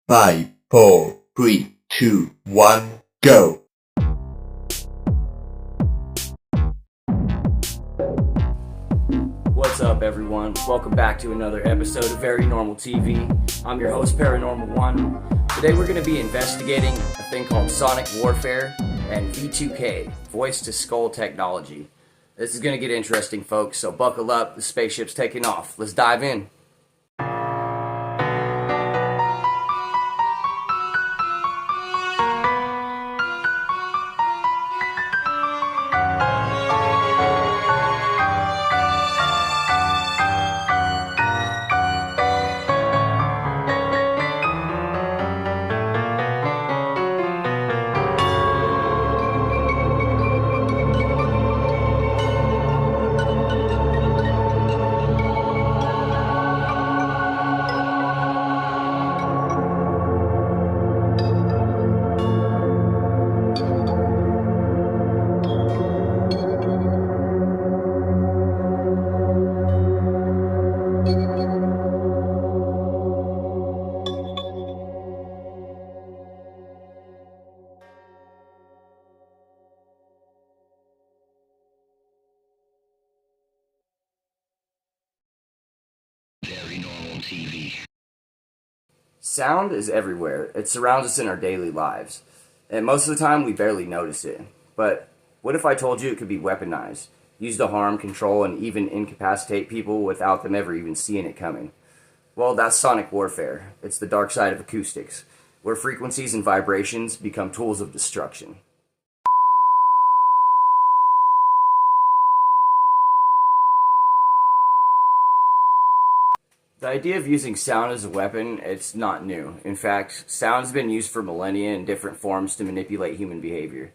5, 4, 3, 2, 1, go! What's up, everyone? Welcome back to another episode of Very Normal TV. I'm your host, Paranormal One. Today we're going to be investigating a thing called sonic warfare and V2K, voice-to-skull technology. This is going to get interesting, folks, so buckle up. The spaceship's taking off. Let's dive in. Very Normal TV. Sound is everywhere. It surrounds us in our daily lives. And most of the time, we barely notice it. But what if I told you it could be weaponized, used to harm, control, and even incapacitate people without them ever even seeing it coming? Well, that's sonic warfare. It's the dark side of acoustics, where frequencies and vibrations become tools of destruction. The idea of using sound as a weapon, it's not new. In fact, sound has been used for millennia in different forms to manipulate human behavior.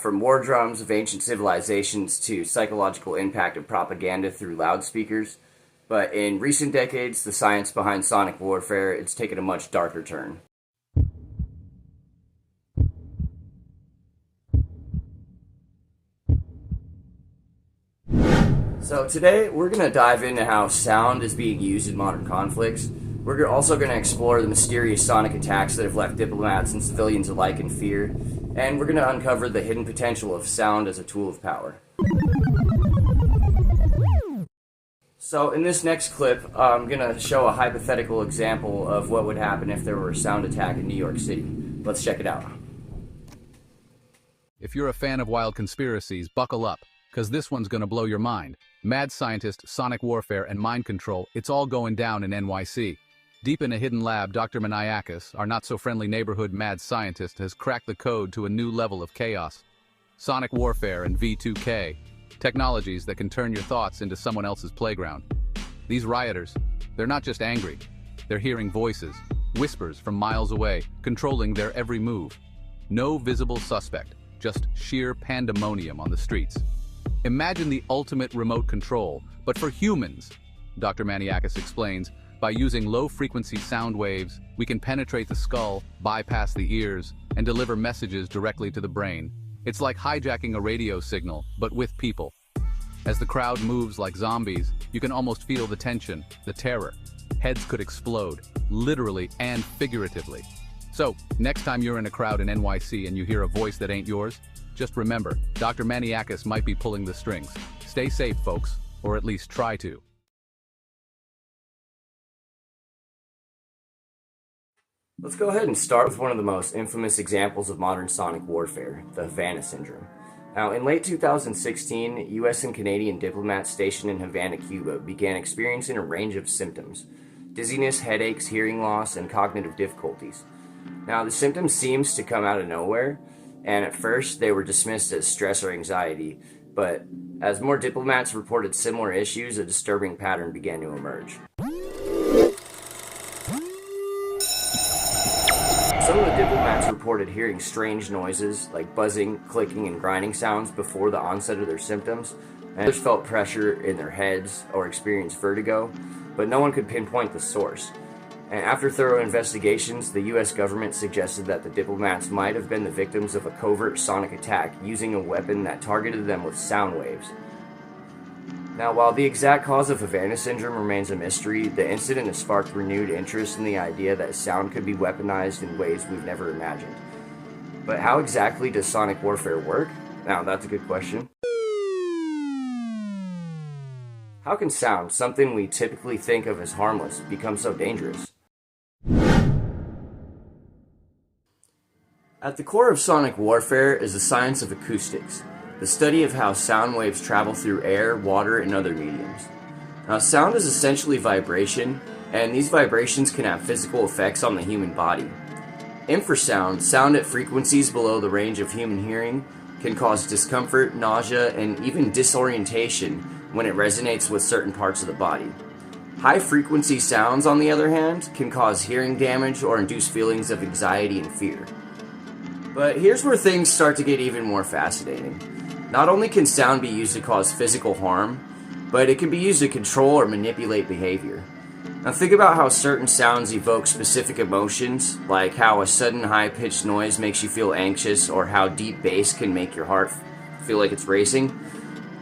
From war drums of ancient civilizations to psychological impact of propaganda through loudspeakers. But in recent decades, the science behind sonic warfare, it's taken a much darker turn. So today, we're going to dive into how sound is being used in modern conflicts. We're also going to explore the mysterious sonic attacks that have left diplomats and civilians alike in fear. And we're going to uncover the hidden potential of sound as a tool of power. So in this next clip, I'm going to show a hypothetical example of what would happen if there were a sound attack in New York City. Let's check it out. If you're a fan of wild conspiracies, buckle up, because this one's going to blow your mind. Mad scientist, sonic warfare, and mind control, it's all going down in NYC. Deep in a hidden lab, Dr. Maniakis, our not-so-friendly neighborhood mad scientist, has cracked the code to a new level of chaos. Sonic warfare and V2K, technologies that can turn your thoughts into someone else's playground. These rioters, they're not just angry. They're hearing voices, whispers from miles away, controlling their every move. No visible suspect, just sheer pandemonium on the streets. Imagine the ultimate remote control, but for humans. Dr. Maniakis explains, by using low-frequency sound waves, we can penetrate the skull, bypass the ears, and deliver messages directly to the brain. It's like hijacking a radio signal, but with people. As the crowd moves like zombies, you can almost feel the tension, the terror. Heads could explode, literally and figuratively. So, next time you're in a crowd in NYC and you hear a voice that ain't yours, just remember, Dr. Maniakis might be pulling the strings. Stay safe, folks, or at least try to. Let's go ahead and start with one of the most infamous examples of modern sonic warfare, the Havana Syndrome. Now, in late 2016, U.S. and Canadian diplomats stationed in Havana, Cuba, began experiencing a range of symptoms: dizziness, headaches, hearing loss, and cognitive difficulties. Now, the symptoms seems to come out of nowhere, and at first they were dismissed as stress or anxiety, but as more diplomats reported similar issues, a disturbing pattern began to emerge. Some of the diplomats reported hearing strange noises like buzzing, clicking, and grinding sounds before the onset of their symptoms, and others felt pressure in their heads or experienced vertigo, but no one could pinpoint the source. And after thorough investigations, the U.S. government suggested that the diplomats might have been the victims of a covert sonic attack using a weapon that targeted them with sound waves. Now, while the exact cause of Havana syndrome remains a mystery, the incident has sparked renewed interest in the idea that sound could be weaponized in ways we've never imagined. But how exactly does sonic warfare work? Now, that's a good question. How can sound, something we typically think of as harmless, become so dangerous? At the core of sonic warfare is the science of acoustics, the study of how sound waves travel through air, water, and other mediums. Now, sound is essentially vibration, and these vibrations can have physical effects on the human body. Infrasound, sound at frequencies below the range of human hearing, can cause discomfort, nausea, and even disorientation when it resonates with certain parts of the body. High-frequency sounds, on the other hand, can cause hearing damage or induce feelings of anxiety and fear. But here's where things start to get even more fascinating. Not only can sound be used to cause physical harm, but it can be used to control or manipulate behavior. Now think about how certain sounds evoke specific emotions, like how a sudden high-pitched noise makes you feel anxious, or how deep bass can make your heart feel like it's racing.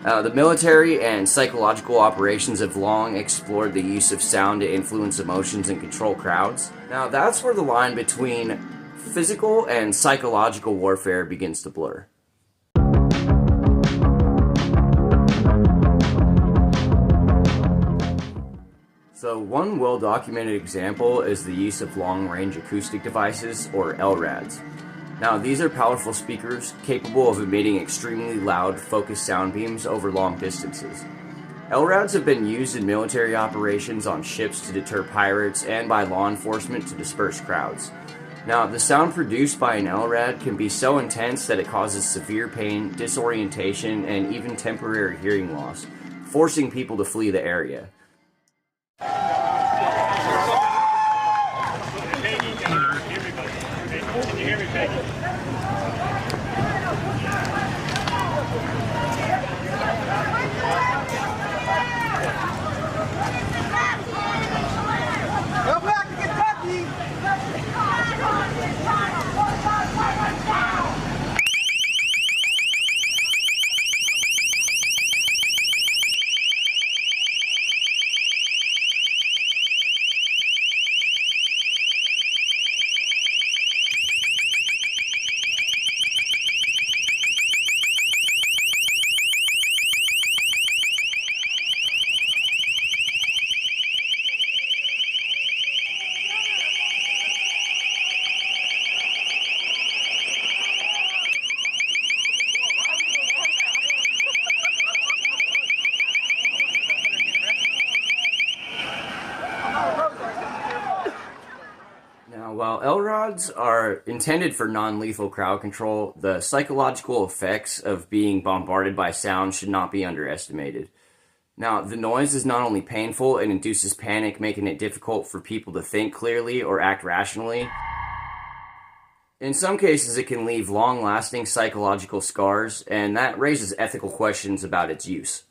The military and psychological operations have long explored the use of sound to influence emotions and control crowds. Now that's where the line between physical and psychological warfare begins to blur. So one well-documented example is the use of long-range acoustic devices, or LRADs. Now these are powerful speakers capable of emitting extremely loud, focused sound beams over long distances. LRADs have been used in military operations on ships to deter pirates and by law enforcement to disperse crowds. Now, the sound produced by an LRAD can be so intense that it causes severe pain, disorientation, and even temporary hearing loss, forcing people to flee the area. Go back to Kentucky! While LRODs are intended for non-lethal crowd control, the psychological effects of being bombarded by sound should not be underestimated. Now, the noise is not only painful, it induces panic, making it difficult for people to think clearly or act rationally. In some cases, it can leave long-lasting psychological scars, and that raises ethical questions about its use.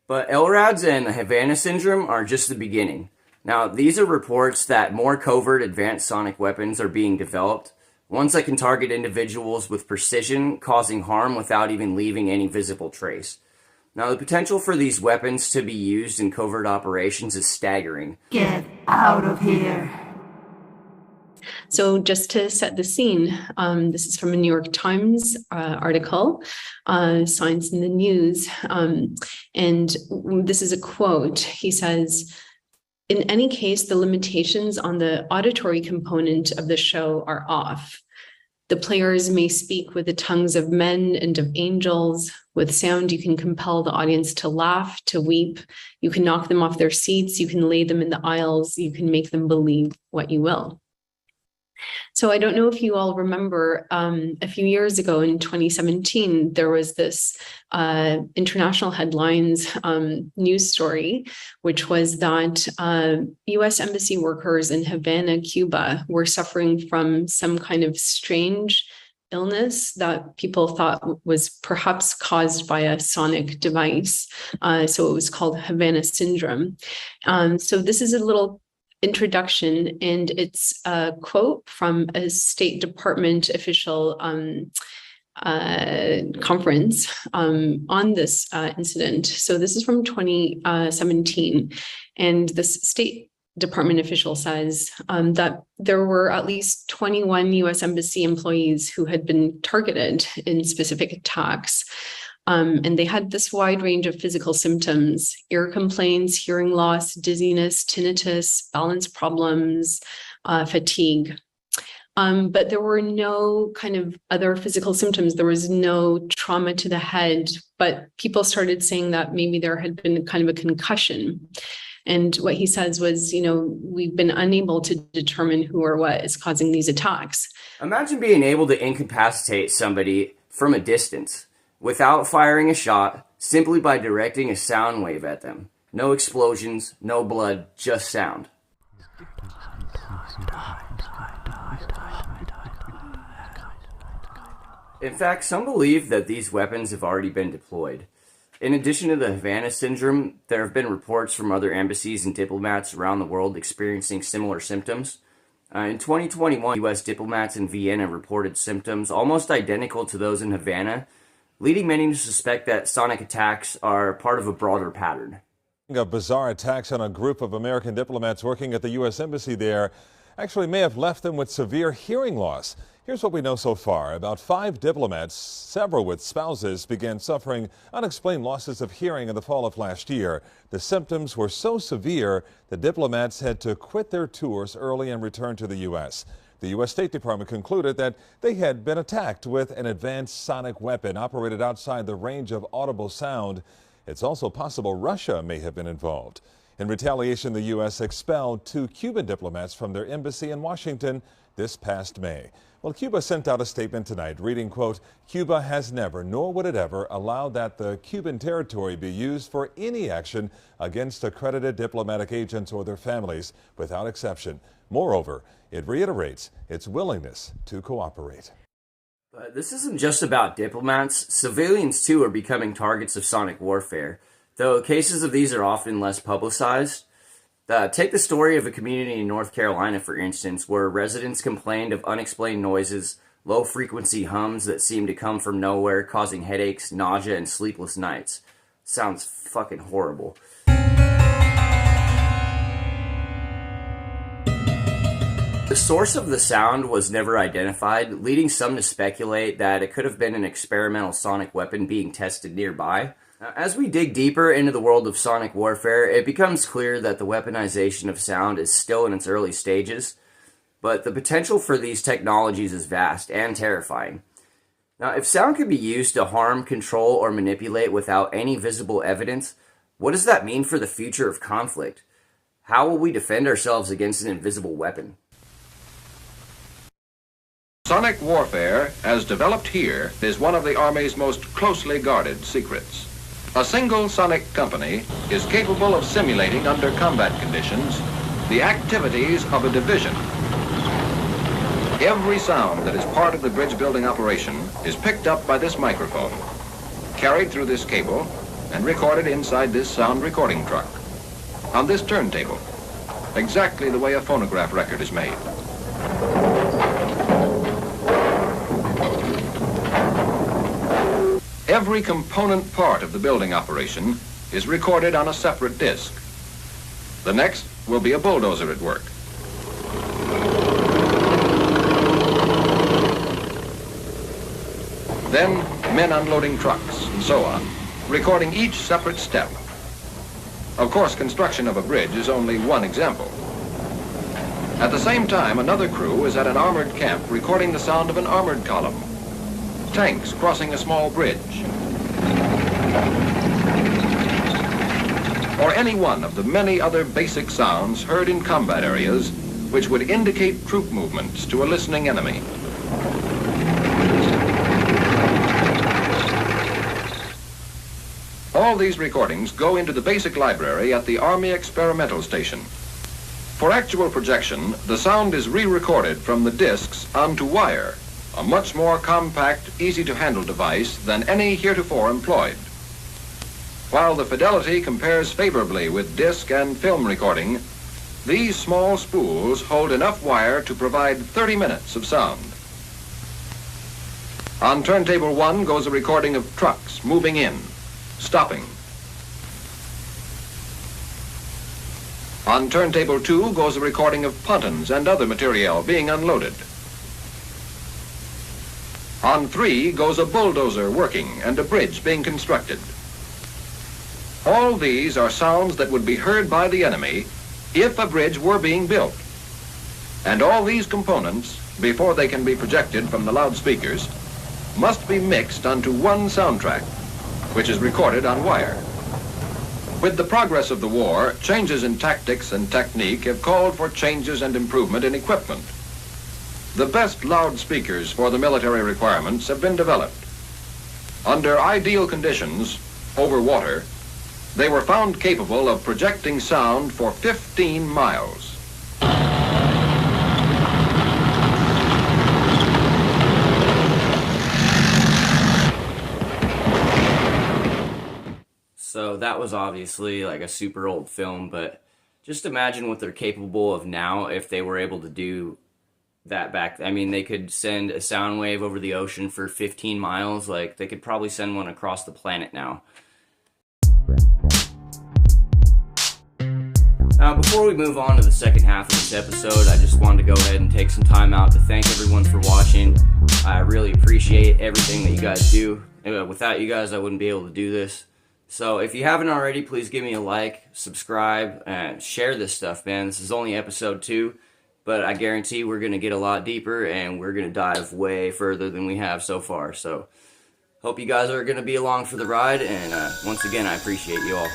But LRADs and the Havana syndrome are just the beginning. Now, these are reports that more covert advanced sonic weapons are being developed, ones that can target individuals with precision, causing harm without even leaving any visible trace. Now, the potential for these weapons to be used in covert operations is staggering. Get out of here. So just to set the scene, this is from a New York Times article, Science in the News, and this is a quote. He says, "In any case, the limitations on the auditory component of the show are off. The players may speak with the tongues of men and of angels. With sound, you can compel the audience to laugh, to weep. You can knock them off their seats. You can lay them in the aisles. You can make them believe what you will." So I don't know if you all remember, a few years ago in 2017, there was this international headlines news story, which was that US embassy workers in Havana, Cuba, were suffering from some kind of strange illness that people thought was perhaps caused by a sonic device. So it was called Havana syndrome. So this is a little introduction, and it's a quote from a State Department official conference on this incident. So this is from 2017, and this State Department official says that there were at least 21 U.S. Embassy employees who had been targeted in specific attacks. And they had this wide range of physical symptoms: ear complaints, hearing loss, dizziness, tinnitus, balance problems, fatigue. But there were no kind of other physical symptoms. There was no trauma to the head, but people started saying that maybe there had been kind of a concussion. And what he says was, we've been unable to determine who or what is causing these attacks. Imagine being able to incapacitate somebody from a distance without firing a shot, simply by directing a sound wave at them. No explosions, no blood, just sound. In fact, some believe that these weapons have already been deployed. In addition to the Havana syndrome, there have been reports from other embassies and diplomats around the world experiencing similar symptoms. In 2021, U.S. diplomats in Vienna reported symptoms almost identical to those in Havana, leading many to suspect that sonic attacks are part of a broader pattern. Bizarre attacks on a group of American diplomats working at the U.S. Embassy there actually may have left them with severe hearing loss. Here's what we know so far. About 5 diplomats, several with spouses, began suffering unexplained losses of hearing in the fall of last year. The symptoms were so severe the diplomats had to quit their tours early and return to the U.S. The U.S. State Department concluded that they had been attacked with an advanced sonic weapon operated outside the range of audible sound. It's also possible Russia may have been involved. In retaliation, the U.S. expelled 2 Cuban diplomats from their embassy in Washington this past May. Well, Cuba sent out a statement tonight reading, quote, "Cuba has never, nor would it ever, allow that the Cuban territory be used for any action against accredited diplomatic agents or their families, without exception. Moreover, it reiterates its willingness to cooperate." But this isn't just about diplomats. Civilians, too, are becoming targets of sonic warfare, though cases of these are often less publicized. Take the story of a community in North Carolina, for instance, where residents complained of unexplained noises, low-frequency hums that seemed to come from nowhere, causing headaches, nausea, and sleepless nights. Sounds fucking horrible. The source of the sound was never identified, leading some to speculate that it could have been an experimental sonic weapon being tested nearby. As we dig deeper into the world of sonic warfare, it becomes clear that the weaponization of sound is still in its early stages, but the potential for these technologies is vast and terrifying. Now, if sound can be used to harm, control, or manipulate without any visible evidence, what does that mean for the future of conflict? How will we defend ourselves against an invisible weapon? Sonic warfare, as developed here, is one of the Army's most closely guarded secrets. A single sonic company is capable of simulating under combat conditions the activities of a division. Every sound that is part of the bridge building operation is picked up by this microphone, carried through this cable, and recorded inside this sound recording truck, on this turntable, exactly the way a phonograph record is made. Every component part of the building operation is recorded on a separate disc. The next will be a bulldozer at work. Then men unloading trucks and so on, recording each separate step. Of course, construction of a bridge is only one example. At the same time, another crew is at an armored camp recording the sound of an armored column. Tanks crossing a small bridge, or any one of the many other basic sounds heard in combat areas which would indicate troop movements to a listening enemy. All these recordings go into the basic library at the Army Experimental Station. For actual projection, the sound is re-recorded from the discs onto wire, a much more compact, easy-to-handle device than any heretofore employed. While the fidelity compares favorably with disc and film recording, these small spools hold enough wire to provide 30 minutes of sound. On turntable 1 goes a recording of trucks moving in, stopping. On turntable 2 goes a recording of pontons and other material being unloaded. On 3 goes a bulldozer working and a bridge being constructed. All these are sounds that would be heard by the enemy if a bridge were being built. And all these components, before they can be projected from the loudspeakers, must be mixed onto one soundtrack, which is recorded on wire. With the progress of the war, changes in tactics and technique have called for changes and improvement in equipment. The best loudspeakers for the military requirements have been developed. Under ideal conditions, over water, they were found capable of projecting sound for 15 miles. So that was obviously like a super old film, but just imagine what they're capable of now if they were able to do that back. I mean, they could send a sound wave over the ocean for 15 miles. Like, they could probably send one across the planet now. Now, before we move on to the second half of this episode, I just wanted to go ahead and take some time out to thank everyone for watching. I really appreciate everything that you guys do. Without you guys, I wouldn't be able to do this. So if you haven't already, please give me a like, subscribe, and share this stuff, man. This is only episode 2, but I guarantee we're going to get a lot deeper, and we're going to dive way further than we have so far. So hope you guys are going to be along for the ride, and once again, I appreciate you all.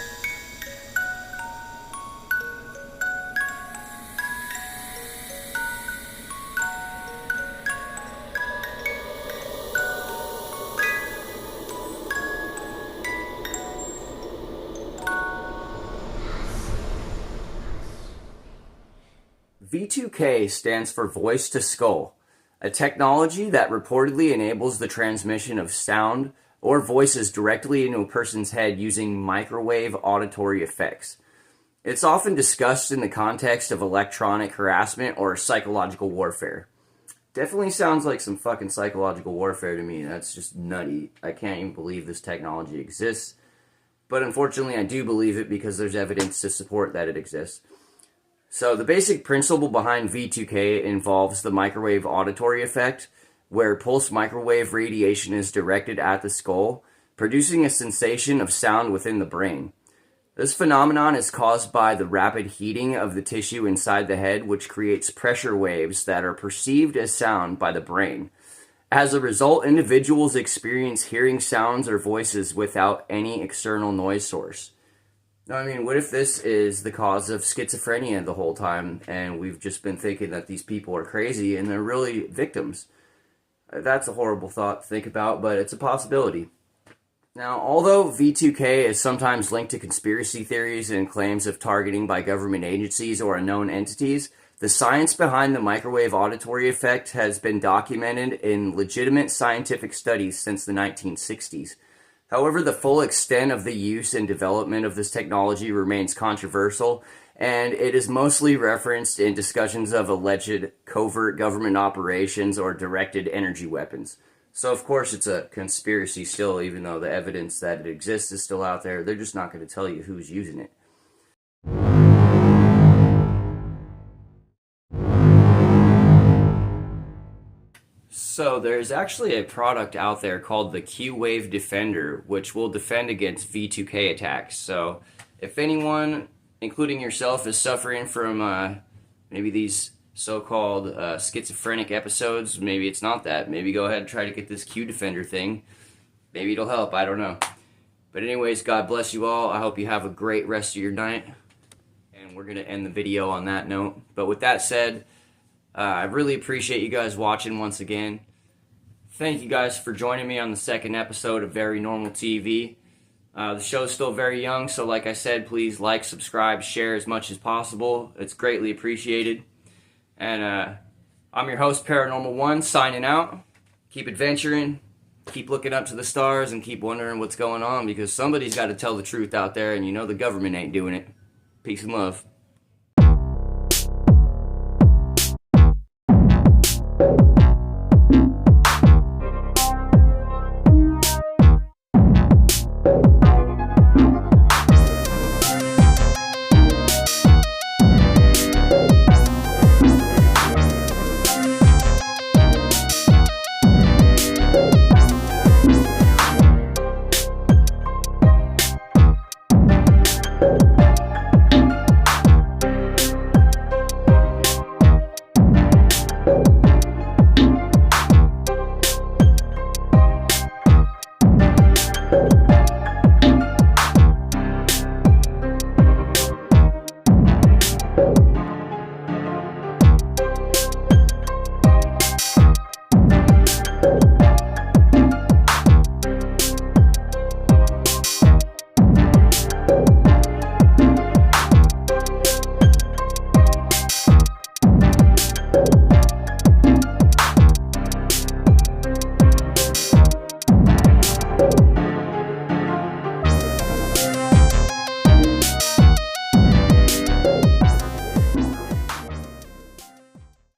V2K stands for Voice to Skull, a technology that reportedly enables the transmission of sound or voices directly into a person's head using microwave auditory effects. It's often discussed in the context of electronic harassment or psychological warfare. Definitely sounds like some fucking psychological warfare to me. That's just nutty. I can't even believe this technology exists. But unfortunately, I do believe it because there's evidence to support that it exists. So the basic principle behind V2K involves the microwave auditory effect, where pulse microwave radiation is directed at the skull, producing a sensation of sound within the brain. This phenomenon is caused by the rapid heating of the tissue inside the head, which creates pressure waves that are perceived as sound by the brain. As a result, individuals experience hearing sounds or voices without any external noise source. I mean, what if this is the cause of schizophrenia the whole time, and we've just been thinking that these people are crazy and they're really victims? That's a horrible thought to think about, but it's a possibility. Now, although V2K is sometimes linked to conspiracy theories and claims of targeting by government agencies or unknown entities, the science behind the microwave auditory effect has been documented in legitimate scientific studies since the 1960s. However, the full extent of the use and development of this technology remains controversial, and it is mostly referenced in discussions of alleged covert government operations or directed energy weapons. So, of course, it's a conspiracy still, even though the evidence that it exists is still out there. They're just not going to tell you who's using it. So there's actually a product out there called the Q-Wave Defender, which will defend against V2K attacks. So if anyone, including yourself, is suffering from maybe these so-called schizophrenic episodes, maybe it's not that. Maybe go ahead and try to get this Q Defender thing. Maybe it'll help, I don't know. But anyways, God bless you all. I hope you have a great rest of your night. And we're going to end the video on that note. But with that said, I really appreciate you guys watching once again. Thank you guys for joining me on the second episode of Very Normal TV. The show's still very young, so like I said, please like, subscribe, share as much as possible. It's greatly appreciated. And I'm your host, Paranormal One, signing out. Keep adventuring, keep looking up to the stars, and keep wondering what's going on, because somebody's got to tell the truth out there, and you know the government ain't doing it. Peace and love.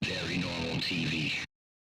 Very normal TV.